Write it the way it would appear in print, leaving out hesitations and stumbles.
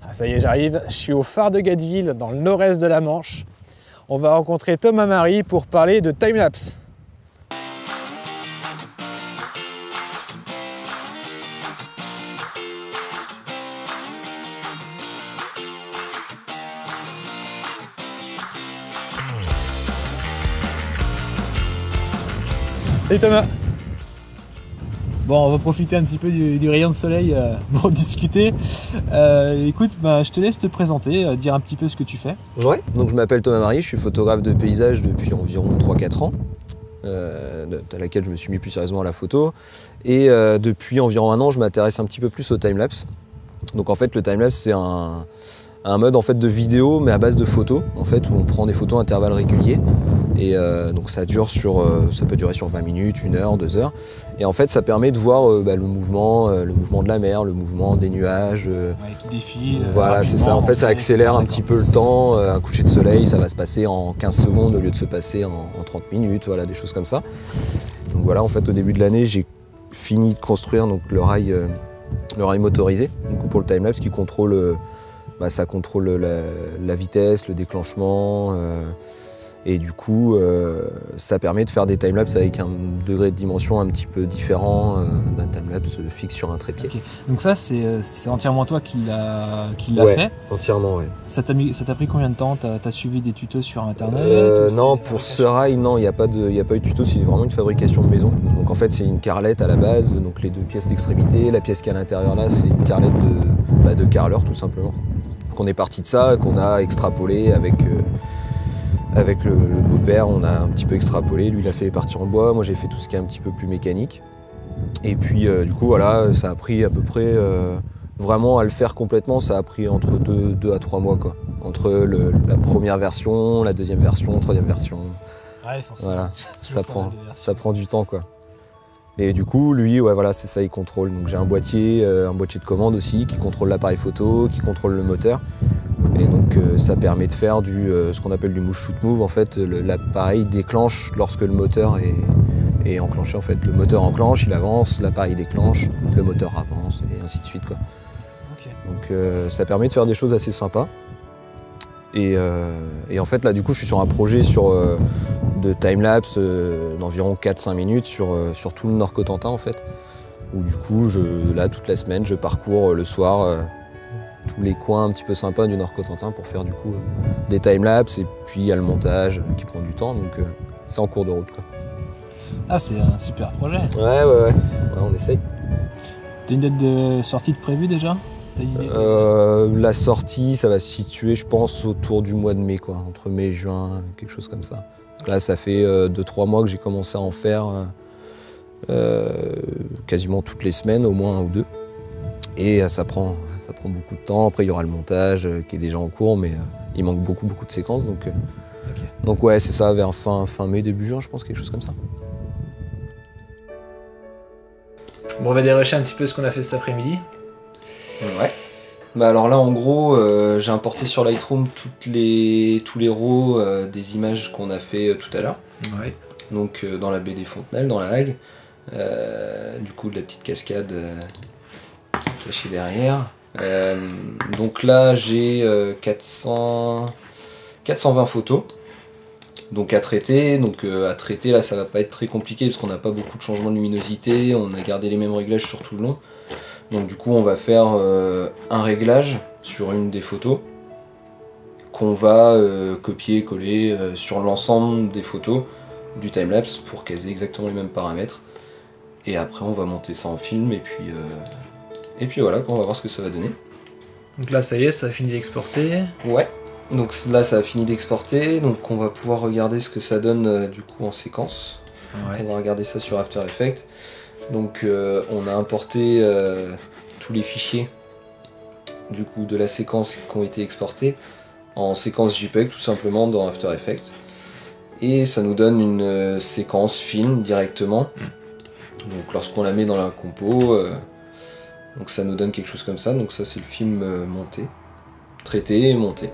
Ah, ça y est, j'arrive. Je suis au phare de Gatteville, dans le nord-est de la Manche. On va rencontrer Thomas Marie pour parler de timelapse. Salut Thomas. Bon, on va profiter un petit peu du rayon de soleil pour discuter. Écoute, je te laisse te présenter, dire un petit peu ce que tu fais. Ouais, donc je m'appelle Thomas Marie, je suis photographe de paysage depuis environ 3-4 ans, à laquelle je me suis mis plus sérieusement à la photo. Et depuis environ 1 an, je m'intéresse un petit peu plus au timelapse. Donc en fait, le timelapse, c'est un mode en fait, de vidéo, mais à base de photos, en fait, où on prend des photos à intervalles réguliers. Et donc ça peut durer sur 20 minutes, 1 heure, 2 heures. Et en fait, ça permet de voir le mouvement de la mer, le mouvement des nuages. Qui défilent. Voilà, c'est ça. En fait, ça accélère un petit peu le temps. Un coucher de soleil, ça va se passer en 15 secondes au lieu de se passer en 30 minutes. Voilà, des choses comme ça. Donc voilà, en fait, au début de l'année, j'ai fini de construire donc, le rail motorisé, du coup, pour le timelapse qui contrôle, ça contrôle la vitesse, le déclenchement. Et du coup, ça permet de faire des timelapses avec un degré de dimension un petit peu différent d'un timelapse fixe sur un trépied. Okay. Donc ça, c'est entièrement toi qui l'a ouais, fait. Entièrement, oui. Ça t'a pris combien de temps? T'as suivi des tutos sur Internet? Non, pour ce rail, non, il n'y a pas eu de tuto, c'est vraiment une fabrication de maison. Donc en fait, c'est une carrelette à la base, donc les 2 pièces d'extrémité. La pièce qui est à l'intérieur là, c'est une carrelette de carreleur, tout simplement. Donc on est parti de ça, qu'on a extrapolé avec le beau-père, on a un petit peu extrapolé. Lui, il a fait les parties en bois. Moi, j'ai fait tout ce qui est un petit peu plus mécanique. Et puis, du coup, voilà, ça a pris à peu près, vraiment à le faire complètement, ça a pris entre 2 à 3 mois, quoi. Entre la première version, la deuxième version, troisième version. Ouais, forcément. Voilà, ça prend du temps, quoi. Et du coup, lui, ouais, voilà, c'est ça, il contrôle. Donc, j'ai un boîtier de commande aussi, qui contrôle l'appareil photo, qui contrôle le moteur. Et donc ça permet de faire ce qu'on appelle du move shoot move. En fait, l'appareil déclenche lorsque le moteur est enclenché. En fait, le moteur enclenche, il avance, l'appareil déclenche, le moteur avance et ainsi de suite, quoi. Okay. Donc ça permet de faire des choses assez sympas. Et en fait là, du coup, je suis sur un projet de timelapse d'environ 4-5 minutes sur tout le Nord-Cotentin, en fait. Où du coup, là toute la semaine, je parcours le soir. Tous les coins un petit peu sympas du Nord-Cotentin pour faire du coup des timelapses, et puis il y a le montage qui prend du temps, donc c'est en cours de route, quoi. Ah, c'est un super projet. Ouais, on essaye. T'as une date de sortie de prévue déjà? La sortie, ça va se situer, je pense, autour du mois de mai, quoi, entre mai et juin, quelque chose comme ça. Là, ça fait 2-3 mois que j'ai commencé à en faire quasiment toutes les semaines, au moins 1 ou 2. Et ça prend beaucoup de temps. Après, il y aura le montage qui est déjà en cours, mais il manque beaucoup de séquences. Donc, okay. Donc ouais, c'est ça, vers fin mai, début juin, je pense, quelque chose comme ça. Bon, on va dérocher un petit peu ce qu'on a fait cet après-midi. Ouais. Alors là, en gros, j'ai importé sur Lightroom tous les RAW des images qu'on a fait tout à l'heure. Ouais. Donc dans la baie des Fontenelles, dans la Hague. Du coup, de la petite cascade caché derrière. Donc là j'ai 420 photos donc à traiter. Là ça va pas être très compliqué parce qu'on n'a pas beaucoup de changements de luminosité, on a gardé les mêmes réglages sur tout le long. Donc du coup on va faire un réglage sur une des photos qu'on va copier-coller sur l'ensemble des photos du timelapse pour caser exactement les mêmes paramètres. Et après on va monter ça en film et puis voilà, on va voir ce que ça va donner. Donc là ça y est, ça a fini d'exporter. Ouais, donc là ça a fini d'exporter, donc on va pouvoir regarder ce que ça donne du coup en séquence. Ouais. On va regarder ça sur After Effects. Donc on a importé tous les fichiers du coup de la séquence qui ont été exportés en séquence JPEG tout simplement dans After Effects. Et ça nous donne une séquence film directement. Donc lorsqu'on la met dans la compo, donc ça nous donne quelque chose comme ça. Donc ça c'est le film monté, traité et monté.